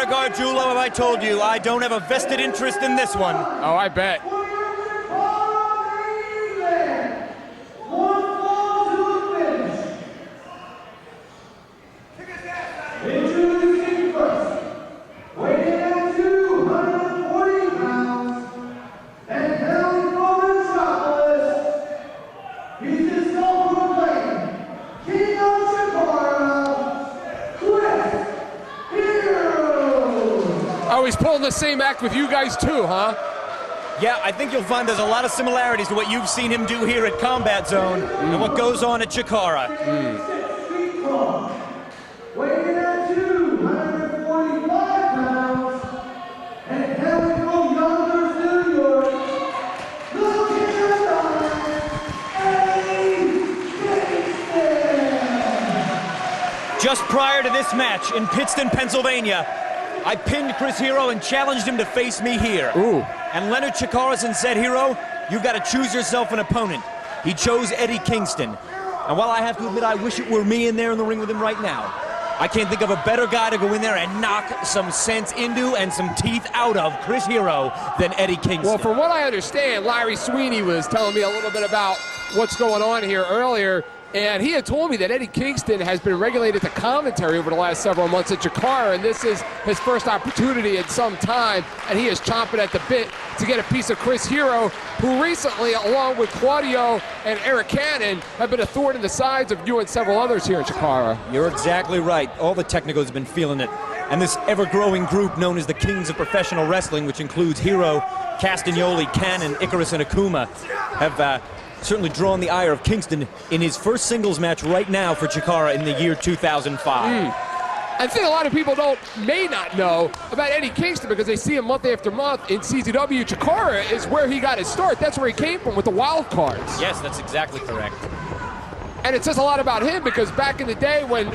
regard, Julo, have I told you, I don't have a vested interest in this one. Oh, I bet. Oh, he's pulling the same act with you guys too, huh? Yeah, I think you'll find there's a lot of similarities to what you've seen him do here at Combat Zone and what goes on at CHIKARA. Weighing at 245 pounds, and hailing from Yonkers, New York, looking at Just prior to this match in Kingston, Pennsylvania, I pinned Chris Hero and challenged him to face me here. Ooh. And Leonard Chikarason said, Hero, you've got to choose yourself an opponent. He chose Eddie Kingston. And while I have to admit I wish it were me in there in the ring with him right now, I can't think of a better guy to go in there and knock some sense into and some teeth out of Chris Hero than Eddie Kingston. Well, from what I understand, Larry Sweeney was telling me a little bit about what's going on here earlier, and he had told me that Eddie Kingston has been regulated to commentary over the last several months at CHIKARA, and this is his first opportunity in some time, and he is chomping at the bit to get a piece of Chris Hero, who recently, along with Claudio and Eric Cannon, have been a thorn in the sides of you and several others here at CHIKARA. You're exactly right. All the technicals have been feeling it. And this ever-growing group known as the Kings of Professional Wrestling, which includes Hero, Castagnoli, Cannon, Icarus, and Akuma, have certainly drawn the ire of Kingston in his first singles match right now for CHIKARA in the year 2005. I think a lot of people may not know about Eddie Kingston because they see him month after month in CZW. CHIKARA is where he got his start. That's where he came from with the wild cards. Yes, that's exactly correct. And it says a lot about him because back in the day when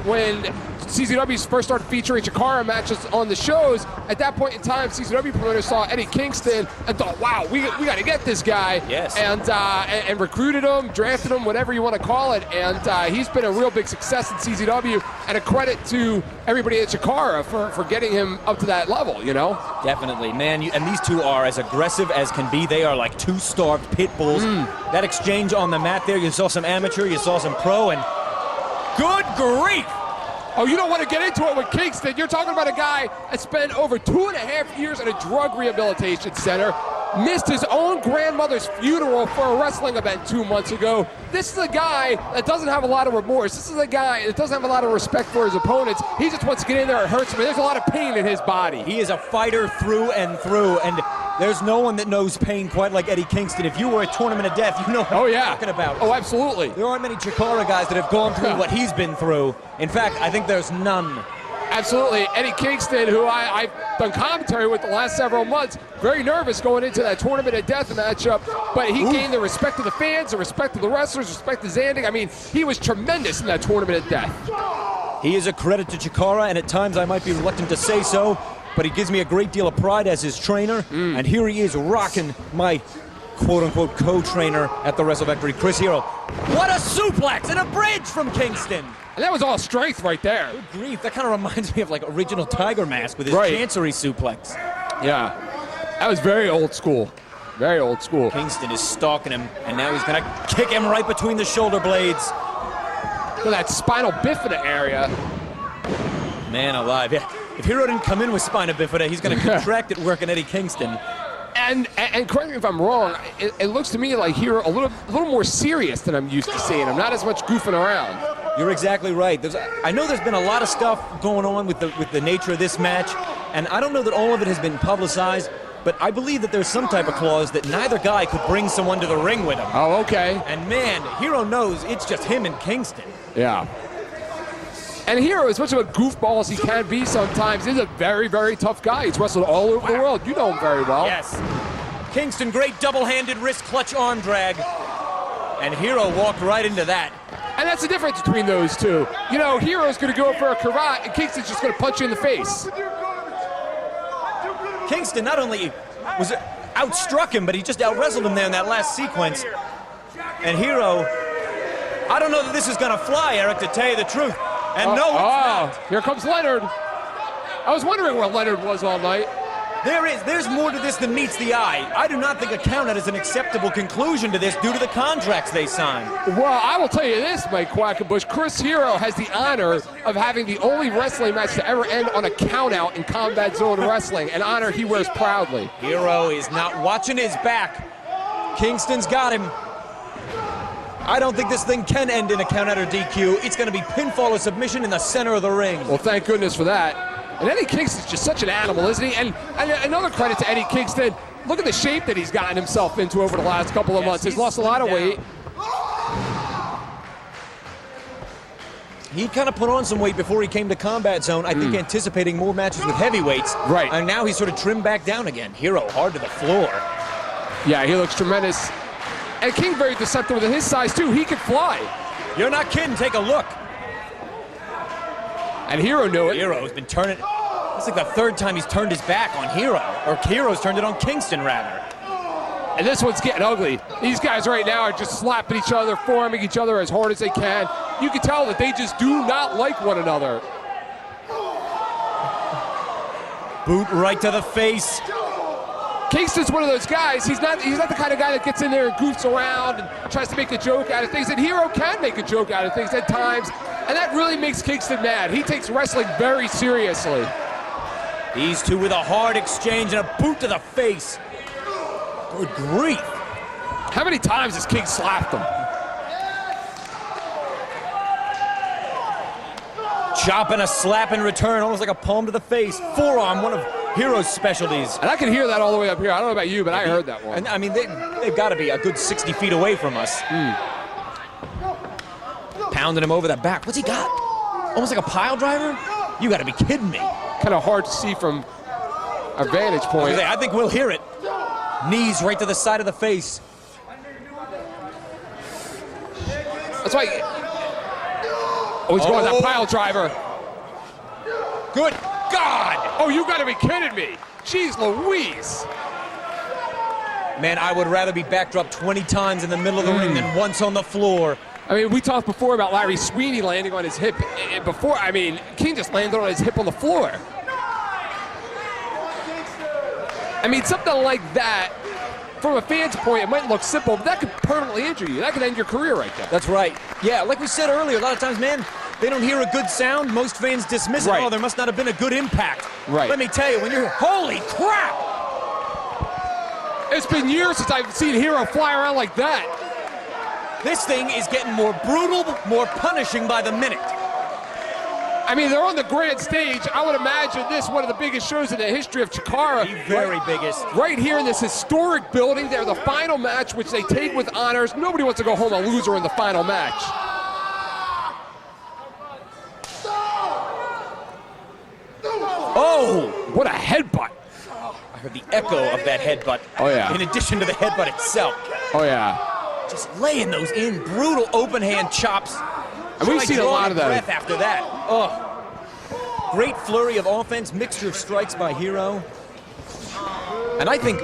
CZW first started featuring CHIKARA matches on the shows, at that point in time, CZW promoters saw Eddie Kingston and thought, wow, we got to get this guy. Yes. And recruited him, drafted him, whatever you want to call it. And he's been a real big success in CZW, and a credit to everybody at CHIKARA for getting him up to that level, you know? Definitely, man. And these two are as aggressive as can be. They are like two starved pit bulls. That exchange on the mat there, you saw some amateur, you saw some pro, and good grief! Oh, you don't want to get into it with Kingston. You're talking about a guy that spent over 2.5 years at a drug rehabilitation center, missed his own grandmother's funeral for a wrestling event 2 months ago. This is a guy that doesn't have a lot of remorse. This is a guy that doesn't have a lot of respect for his opponents. He just wants to get in there and hurt somebody. There's a lot of pain in his body. He is a fighter through and through, and there's no one that knows pain quite like Eddie Kingston. If you were a Tournament of Death, you know what I'm talking about. Oh, absolutely. There aren't many CHIKARA guys that have gone through what he's been through. In fact, I think there's none. Absolutely. Eddie Kingston, who I've done commentary with the last several months, very nervous going into that Tournament of Death matchup, but he gained the respect of the fans, the respect of the wrestlers, respect of Zandig. I mean, he was tremendous in that Tournament of Death. He is a credit to CHIKARA, and at times I might be reluctant to say so, but he gives me a great deal of pride as his trainer, and here he is rocking my quote-unquote co-trainer at the Wrestle Factory, Chris Hero. What a suplex and a bridge from Kingston! And that was all strength right there. Good grief, that kind of reminds me of like original Tiger Mask with his Chancery suplex. Yeah, that was very old school. Very old school. Kingston is stalking him, and now he's gonna kick him right between the shoulder blades. So that spinal bifida area. Man alive, yeah. If Hero didn't come in with spina bifida, he's gonna contract it working Eddie Kingston. And correct me if I'm wrong, it looks to me like Hero a little more serious than I'm used to seeing him. Not as much goofing around. You're exactly right. I know there's been a lot of stuff going on with the nature of this match, and I don't know that all of it has been publicized, but I believe that there's some type of clause that neither guy could bring someone to the ring with him. Oh, okay. And man, Hero knows it's just him and Kingston. Yeah. And Hero, as much of a goofball as he can be sometimes, is a very, very tough guy. He's wrestled all over the world. You know him very well. Yes. Kingston, great double-handed wrist clutch arm drag. And Hero walked right into that. And that's the difference between those two. You know, Hero's going to go for a karate, and Kingston's just going to punch you in the face. Kingston not only outstruck him, but he just out-wrestled him there in that last sequence. And Hero, I don't know that this is going to fly, Eric, to tell you the truth. And no, it's not. Here comes Leonard. I was wondering where Leonard was all night. There's more to this than meets the eye. I do not think a countout is an acceptable conclusion to this due to the contracts they signed. Well, I will tell you this, Mike Quackenbush. Chris Hero has the honor of having the only wrestling match to ever end on a countout in Combat Zone Wrestling, an honor he wears proudly. Hero is not watching his back. Kingston's got him. I don't think this thing can end in a countout or DQ. It's going to be pinfall or submission in the center of the ring. Well, thank goodness for that. And Eddie Kingston's just such an animal, isn't he? And another credit to Eddie Kingston. Look at the shape that he's gotten himself into over the last couple of months. He's lost a lot of weight. He kind of put on some weight before he came to Combat Zone, I think anticipating more matches with heavyweights. Right. And now he's sort of trimmed back down again. Hero hard to the floor. Yeah, he looks tremendous. And King very deceptive with his size, too. He can fly. You're not kidding. Take a look. And Hero knew it. Hero's been turning. It's like the third time he's turned his back on Hero. Or Hero's turned it on Kingston, rather. And this one's getting ugly. These guys right now are just slapping each other, forearming each other as hard as they can. You can tell that they just do not like one another. Boot right to the face. Kingston's one of those guys. He's not the kind of guy that gets in there and goofs around and tries to make a joke out of things. And Hero can make a joke out of things at times. And that really makes Kingston mad. He takes wrestling very seriously. These two with a hard exchange and a boot to the face. Good grief. How many times has King slapped him? Chop and a slap in return, almost like a palm to the face. Forearm, one of Hero's specialties. And I can hear that all the way up here. I don't know about you, but I heard that one. And I mean, they've got to be a good 60 feet away from us. Pounding him over the back. What's he got? Almost like a pile driver? You got to be kidding me. Kind of hard to see from our vantage point. I think we'll hear it. Knees right to the side of the face. That's why. Oh, he's going that pile driver. Good God! Oh, you got to be kidding me. Jeez Louise. Man, I would rather be backdropped 20 times in the middle of the ring than once on the floor. I mean, we talked before about Larry Sweeney landing on his hip. Before, I mean, King just landed on his hip on the floor. I mean, something like that, from a fan's point, it might look simple, but that could permanently injure you. That could end your career right there. That's right. Yeah, like we said earlier, a lot of times, man, they don't hear a good sound. Most fans dismiss it. Right. Oh, there must not have been a good impact. Right. Let me tell you, when you're, holy crap! It's been years since I've seen Hero fly around like that. This thing is getting more brutal, more punishing by the minute. I mean, they're on the grand stage. I would imagine this one of the biggest shows in the history of CHIKARA. The very biggest. Right here in this historic building. They're the final match, which they take with honors. Nobody wants to go home a loser in the final match. Oh! What a headbutt. I heard the echo of that headbutt. Oh, yeah. In addition to the headbutt itself. Oh, yeah. Just laying those in. Brutal open hand chops. And we've seen a lot of that. Breath after that. Oh. Great flurry of offense, mixture of strikes by Hero. And I think,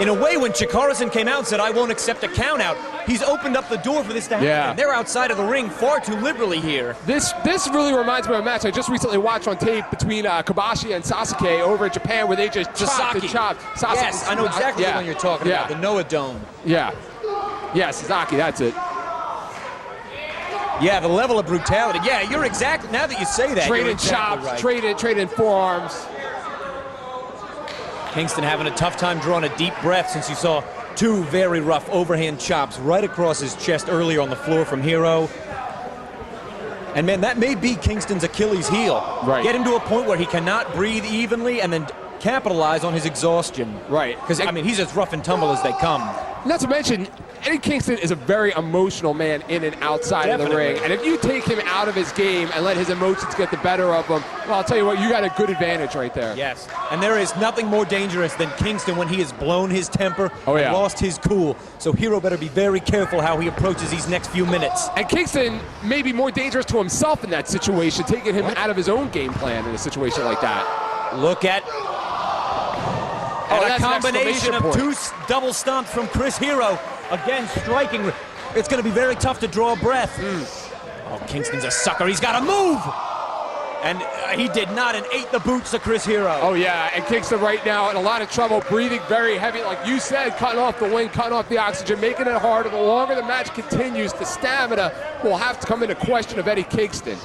in a way, when CHIKARA came out and said, I won't accept a countout, he's opened up the door for this to happen. Yeah. They're outside of the ring far too liberally here. This really reminds me of a match I just recently watched on tape between Kobashi and Sasuke over in Japan, where they just chopped and chopped. Yes, I know exactly the one you're talking about, the Noah Dome. Yeah. Yeah, Sasaki, that's it. Yeah, the level of brutality. Yeah, you're exactly, now that you say that, Trading you're exactly chops, right. trading forearms. Kingston having a tough time drawing a deep breath since you saw two very rough overhand chops right across his chest earlier on the floor from Hero. And man, that may be Kingston's Achilles heel. Right. Get him to a point where he cannot breathe evenly and then capitalize on his exhaustion. Right. Because, I mean, he's as rough and tumble as they come. Not to mention, Eddie Kingston is a very emotional man in and outside of the ring. And if you take him out of his game and let his emotions get the better of him, well, I'll tell you what, you got a good advantage right there. Yes. And there is nothing more dangerous than Kingston when he has blown his temper and lost his cool. So Hero better be very careful how he approaches these next few minutes. And Kingston may be more dangerous to himself in that situation, taking him out of his own game plan in a situation like that. Look at a combination of two double stomps from Chris Hero. Again, striking. It's going to be very tough to draw a breath. Oh, Kingston's a sucker. He's got to move. And he did not, and ate the boots of Chris Hero. Oh, yeah, and Kingston right now in a lot of trouble, breathing very heavy. Like you said, cutting off the wind, cutting off the oxygen, making it harder. The longer the match continues, the stamina will have to come into question of Eddie Kingston.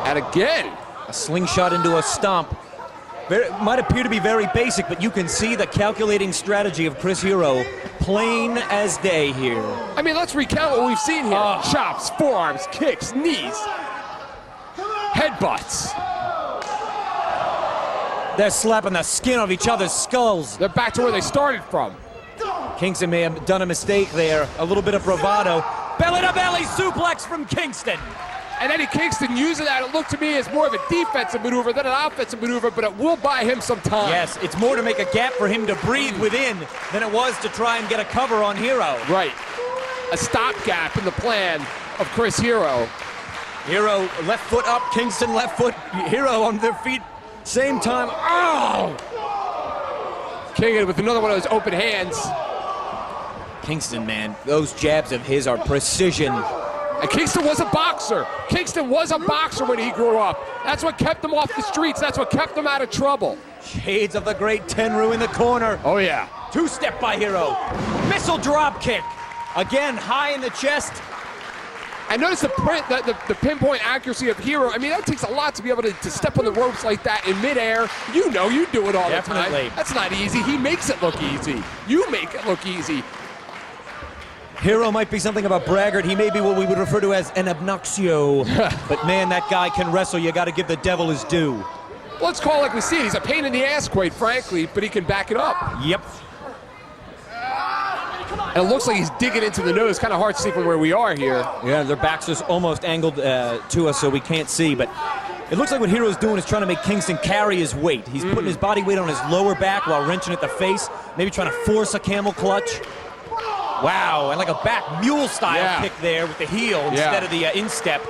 And again, a slingshot into a stomp. Might appear to be very basic, but you can see the calculating strategy of Chris Hero plain as day here. I mean, let's recount what we've seen here. Chops, forearms, kicks, knees, headbutts. They're slapping the skin off each other's skulls. They're back to where they started from. Kingston may have done a mistake there. A little bit of bravado. Belly-to-belly suplex from Kingston. And Eddie Kingston using that, it looked to me as more of a defensive maneuver than an offensive maneuver, but it will buy him some time. Yes, it's more to make a gap for him to breathe within than it was to try and get a cover on Hero. Right. A stopgap in the plan of Chris Hero. Hero left foot up, Kingston left foot, Hero on their feet, same time. Oh! King with another one of those open hands. Kingston, man, those jabs of his are precision. And Kingston was a boxer. Kingston was a boxer when he grew up. That's what kept him off the streets. That's what kept him out of trouble. Shades of the great Tenryu in the corner. Oh, yeah. Two-step by Hero. Missile drop kick. Again, high in the chest. And notice the pinpoint accuracy of Hero. I mean, that takes a lot to be able to step on the ropes like that in midair. You know you do it all the time. That's not easy. He makes it look easy. You make it look easy. Hero might be something of a braggart. He may be what we would refer to as an obnoxio. But man, that guy can wrestle. You got to give the devil his due. Let's call it like we see it. He's a pain in the ass, quite frankly, but he can back it up. Yep. And it looks like he's digging into the nose. Kind of hard to see from where we are here. Yeah, their backs just almost angled to us, so we can't see. But it looks like what Hero's doing is trying to make Kingston carry his weight. He's putting his body weight on his lower back while wrenching at the face, maybe trying to force a camel clutch. Wow, and like a back mule-style kick there with the heel instead of the instep.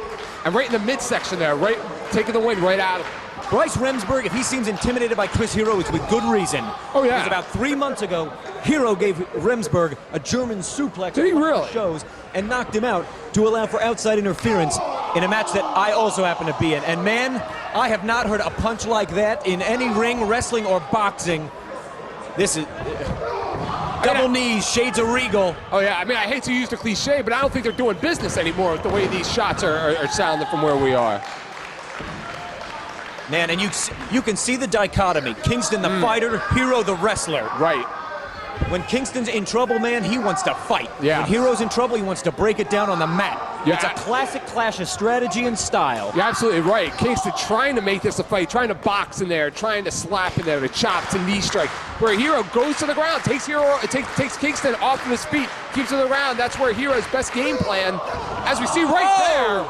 And right in the midsection there, right, taking the wind right out of him. Bryce Remsburg, if he seems intimidated by Chris Hero, it's with good reason. Oh, yeah. Because about 3 months ago, Hero gave Remsburg a German suplex. Did he really? Shows and knocked him out to allow for outside interference in a match that I also happen to be in. And man, I have not heard a punch like that in any ring, wrestling, or boxing. This is... double knees, shades of Regal. Oh, yeah. I mean, I hate to use the cliche, but I don't think they're doing business anymore with the way these shots are sounding from where we are. Man, and you can see the dichotomy. Kingston the fighter, Hero the wrestler. Right. When Kingston's in trouble, man, he wants to fight. Yeah. When Hero's in trouble, he wants to break it down on the mat. Yeah. It's a classic clash of strategy and style. You're absolutely right. Kingston trying to make this a fight, trying to box in there, trying to slap in there, to chop, to knee strike. Where Hero goes to the ground, takes Kingston off of his feet, keeps him on the ground. That's where Hero's best game plan, as we see right there.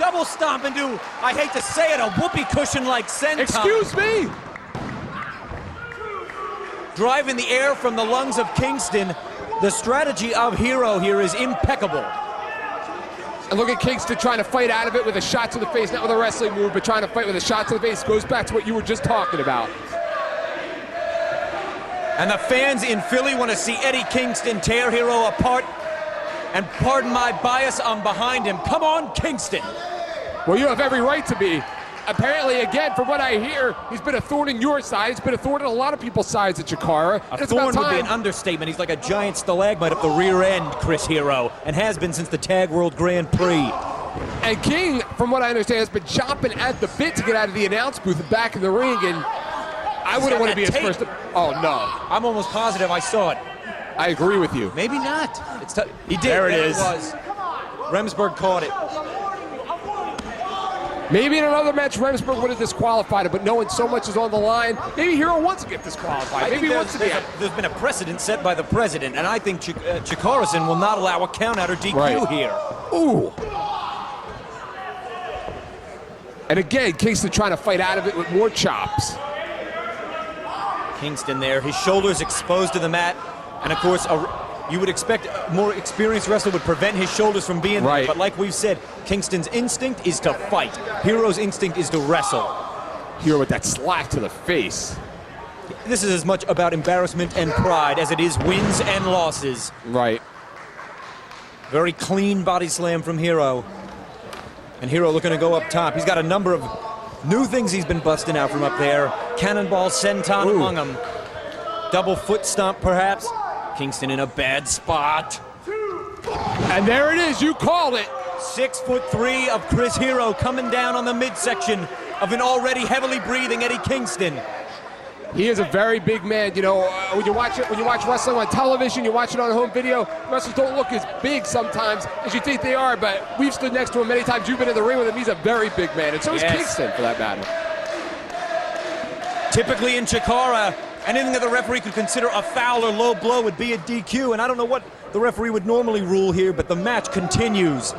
Double stomp into, I hate to say it, a whoopee cushion like senton. Excuse me? Driving the air from the lungs of Kingston. The strategy of Hero here is impeccable. And look at Kingston trying to fight out of it with a shot to the face, not with a wrestling move, but trying to fight with a shot to the face. Goes back to what you were just talking about. And the fans in Philly want to see Eddie Kingston tear Hero apart. And pardon my bias, I'm behind him. Come on, Kingston. Well, you have every right to be. Apparently, again, from what I hear, he's been a thorn in your side. He's been a thorn in a lot of people's sides at CHIKARA. A thorn would be an understatement. He's like a giant stalagmite up the rear end, Chris Hero, and has been since the Tag World Grand Prix. And King, from what I understand, has been chomping at the bit to get out of the announce booth and back in the ring, and I wouldn't want to be his first. Oh, no. I'm almost positive I saw it. I agree with you. Maybe not. He did. There it is. Was. Remsburg caught it. Maybe in another match, Remsburg would have disqualified him, but knowing so much is on the line, maybe Hero wants to get disqualified. Maybe he wants to be. There's been a precedent set by the president, and I think CHIKARA will not allow a count out or DQ here. Ooh. And again, Kingston trying to fight out of it with more chops. Kingston there, his shoulders exposed to the mat, and of course, you would expect a more experienced wrestler would prevent his shoulders from being there, but like we've said, Kingston's instinct is to fight. Hero's instinct is to wrestle. Hero with that slap to the face. This is as much about embarrassment and pride as it is wins and losses. Right. Very clean body slam from Hero. And Hero looking to go up top. He's got a number of new things he's been busting out from up there. Cannonball, senton among them. Double foot stomp, perhaps. Kingston in a bad spot. And there it is, you called it. 6'3" of Chris Hero coming down on the midsection of an already heavily breathing Eddie Kingston. He is a very big man. You know, when you watch wrestling on television, you watch it on home video, wrestlers don't look as big sometimes as you think they are, but we've stood next to him many times. You've been in the ring with him. He's a very big man, and so is Kingston, for that matter. Typically in CHIKARA, anything that the referee could consider a foul or low blow would be a DQ, and I don't know what the referee would normally rule here, but the match continues.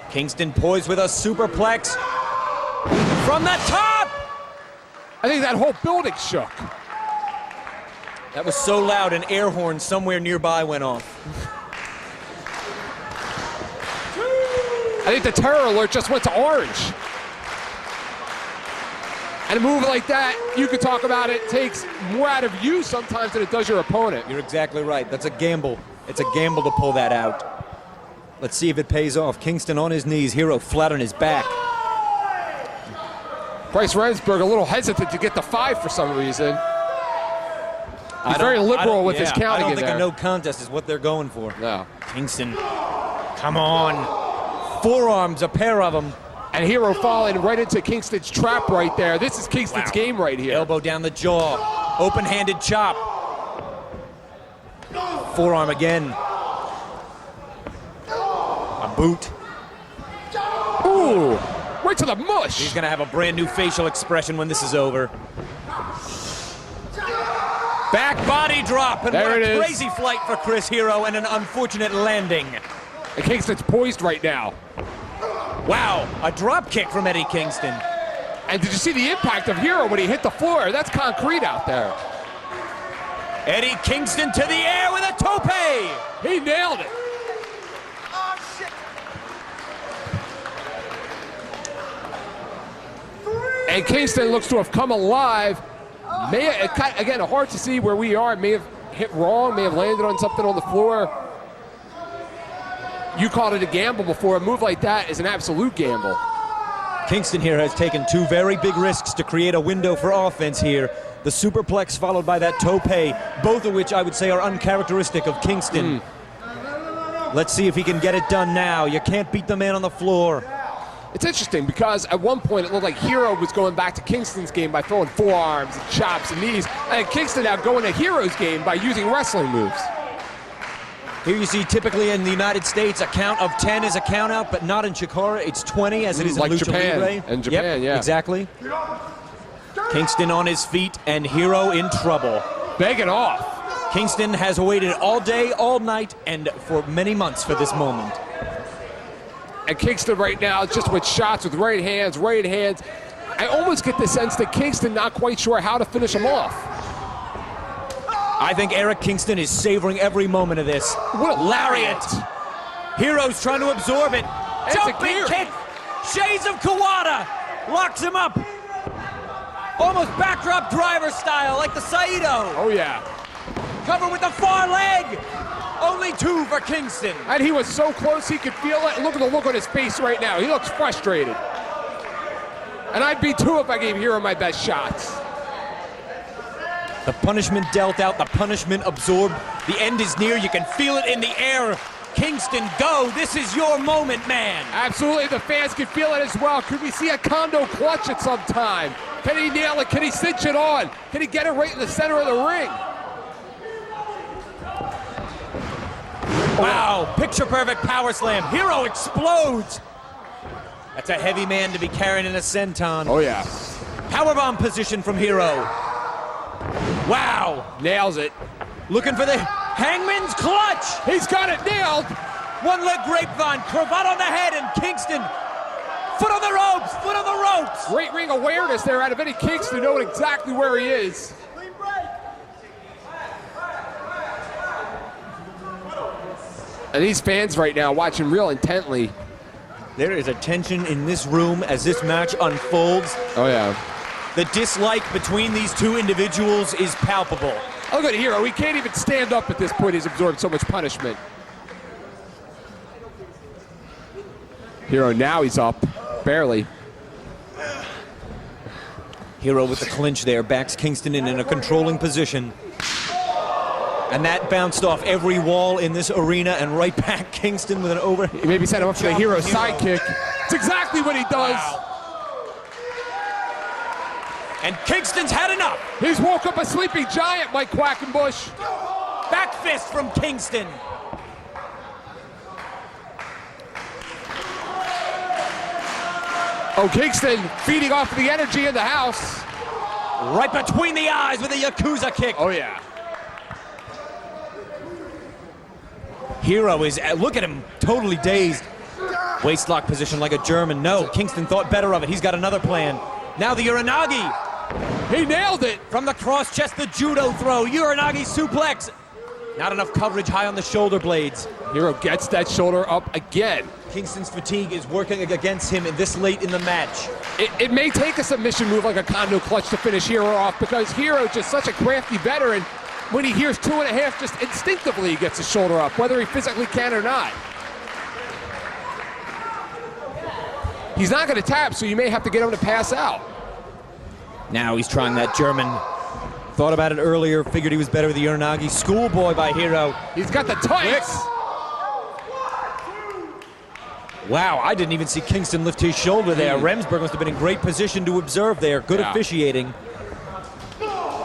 Kingston poised with a superplex from the top! I think that whole building shook. That was so loud, an air horn somewhere nearby went off. I think the terror alert just went to orange. And a move like that, you could talk about it, takes more out of you sometimes than it does your opponent. You're exactly right. That's a gamble. It's a gamble to pull that out. Let's see if it pays off. Kingston on his knees, Hero flat on his back. Bryce Remsburg a little hesitant to get the 5 for some reason. He's very liberal with his counting. I don't in think there. a no contest is what they're going for. No. Kingston, come on. Forearms, a pair of them. And Hero falling right into Kingston's trap right there. This is Kingston's game right here. Elbow down the jaw. Open-handed chop. Forearm again. A boot. Ooh, right to the mush. He's gonna have a brand new facial expression when this is over. Back body drop, and there what it a is. Crazy flight for Chris Hero and an unfortunate landing. And Kingston's poised right now. Wow, a drop kick from Eddie Kingston. And did you see the impact of Hero when he hit the floor? That's concrete out there. Eddie Kingston to the air with a tope. He nailed it. And Kingston looks to have come alive. Again, hard to see where we are. May have hit wrong, may have landed on something on the floor. You called it a gamble before. A move like that is an absolute gamble. Kingston here has taken 2 very big risks to create a window for offense here. The superplex followed by that tope, both of which I would say are uncharacteristic of Kingston. Let's see if he can get it done now. You can't beat the man on the floor. It's interesting because at one point it looked like Hero was going back to Kingston's game by throwing forearms and chops and knees, and Kingston now going to Hero's game by using wrestling moves. Here you see typically in the United States a count of 10 is a count out, but not in CHIKARA. It's 20 as it is like in Lucha Japan. Libre. In Japan, yep, yeah. Exactly. Kingston on his feet and Hero in trouble. Begging off. Kingston has waited all day, all night, and for many months for this moment. And Kingston right now just with shots with right hands. I almost get the sense that Kingston not quite sure how to finish him off. I think Eric Kingston is savoring every moment of this. What a lariat! Hero's trying to absorb it. It's Jumping a kick! Shades of Kawada! Locks him up! Almost backdrop driver style like the Saito. Oh yeah. Cover with the far leg! Only 2 for Kingston. And he was so close he could feel it. Look at the look on his face right now. He looks frustrated. And I'd be too if I gave Hero my best shots. The punishment dealt out, the punishment absorbed. The end is near, you can feel it in the air. Kingston, go, this is your moment, man. Absolutely, the fans can feel it as well. Could we see a Kondo clutch at some time? Can he nail it? Can he cinch it on? Can he get it right in the center of the ring? Wow, picture perfect power slam. Hero explodes. That's a heavy man to be carrying in a senton. Oh yeah. Powerbomb position from Hero. Wow. Nails it. Looking for the hangman's clutch. He's got it nailed. One leg grapevine, cravat on the head, and Kingston. Foot on the ropes, foot on the ropes. Great ring awareness there out of Eddie Kingston, knowing exactly where he is. And these fans right now watching real intently. There is a tension in this room as this match unfolds. Oh yeah. The dislike between these 2 individuals is palpable. Look at Hero, he can't even stand up at this point. He's absorbed so much punishment. Hero now he's up, barely. Hero with the clinch there, backs Kingston in a controlling position. And that bounced off every wall in this arena and right back Kingston with an over. He maybe set him up for the Hero sidekick. It's exactly what he does. Wow. And Kingston's had enough. He's woke up a sleeping giant, Mike Quackenbush. Back fist from Kingston. Oh, Kingston feeding off the energy in the house. Right between the eyes with a Yakuza kick. Oh, yeah. Hero is, look at him, totally dazed. Waistlock position like a German. No, Kingston thought better of it. He's got another plan. Now the Uranagi. He nailed it. From the cross chest, the judo throw. Uranagi suplex. Not enough coverage high on the shoulder blades. Hero gets that shoulder up again. Kingston's fatigue is working against him this late in the match. It may take a submission move like a Kondo clutch to finish Hero off because Hero's just such a crafty veteran. When he hears 2.5, just instinctively he gets his shoulder up, whether he physically can or not. He's not going to tap, so you may have to get him to pass out. Now he's trying that German. Thought about it earlier, figured he was better with the Uranagi. Schoolboy by Hero. He's got the tights. Wow, I didn't even see Kingston lift his shoulder there. Remsburg must have been in great position to observe there. Good officiating.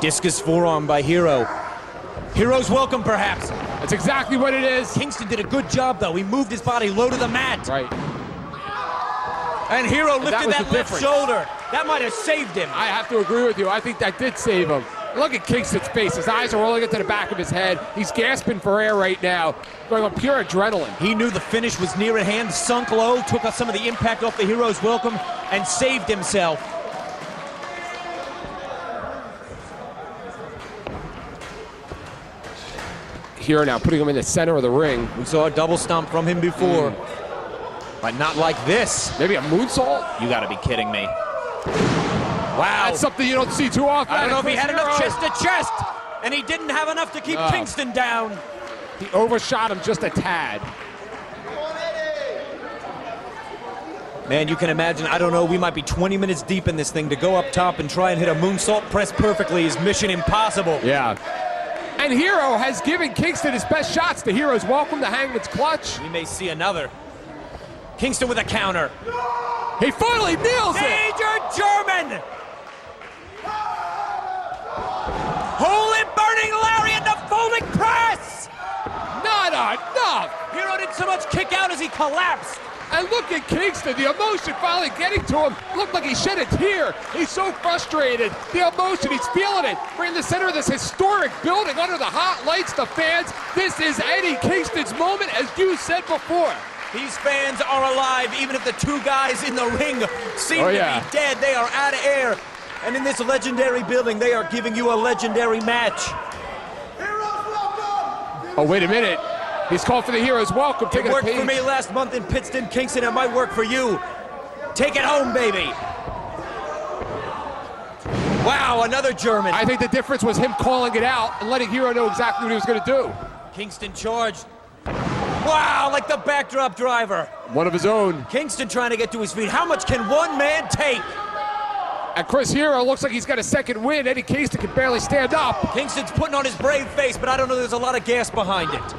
Discus forearm by Hero. Hero's welcome, perhaps. That's exactly what it is. Kingston did a good job, though. He moved his body low to the mat. Right. And Hero lifted that left difference. shoulder. That might have saved him. I have to agree with you. I think that did save him. Look at Kingston's face. His eyes are rolling into the back of his head. He's gasping for air right now, going on pure adrenaline. He knew the finish was near at hand, sunk low, took some of the impact off the Hero's welcome, and saved himself. Hero now putting him in the center of the ring. We saw a double stomp from him before, but not like this. Maybe a moonsault? You gotta be kidding me. Wow. That's something you don't see too often. I don't know if he had enough chest to chest, and he didn't have enough to keep Kingston down. He overshot him just a tad. Man, you can imagine, I don't know, we might be 20 minutes deep in this thing. To go up top and try and hit a moonsault press perfectly is mission impossible. Yeah. And Hero has given Kingston his best shots. The Hero's welcome, the Hangman's clutch. We may see another. Kingston with a counter. He finally nails it! Major German! Holy burning lariat, the folding press! Not enough! Hero did so much kick out as he collapsed. And look at Kingston, the emotion finally getting to him. Looked like he shed a tear. He's so frustrated. The emotion, he's feeling it. We're in the center of this historic building under the hot lights, the fans. This is Eddie Kingston's moment, as you said before. These fans are alive, even if the two guys in the ring seem to be dead. They are out of air. And in this legendary building, they are giving you a legendary match. Oh, wait a minute. He's called for the Hero's welcome. It worked for me last month in Pittston, Kingston. It might work for you. Take it home, baby. Wow, another German. I think the difference was him calling it out and letting Hero know exactly what he was going to do. Kingston charged. Wow, like the backdrop driver. One of his own. Kingston trying to get to his feet. How much can one man take? And Chris Hero looks like he's got a second win. Eddie Kingston can barely stand up. Kingston's putting on his brave face, but I don't know, there's a lot of gas behind it.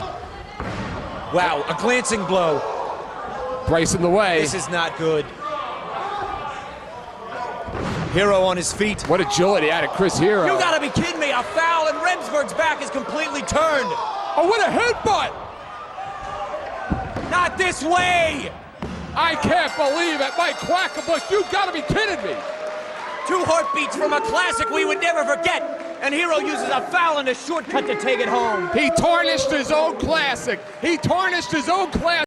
Wow, a glancing blow. Bryce in the way. This is not good. Hero on his feet. What agility out of Chris Hero. You gotta be kidding me. A foul and Remsburg's back is completely turned. Oh, what a headbutt. Not this way. I can't believe it. Mike Quackenbush, you gotta be kidding me. 2 heartbeats from a classic we would never forget. And Hero uses a foul and a shortcut to take it home. He tarnished his own classic. He tarnished his own classic.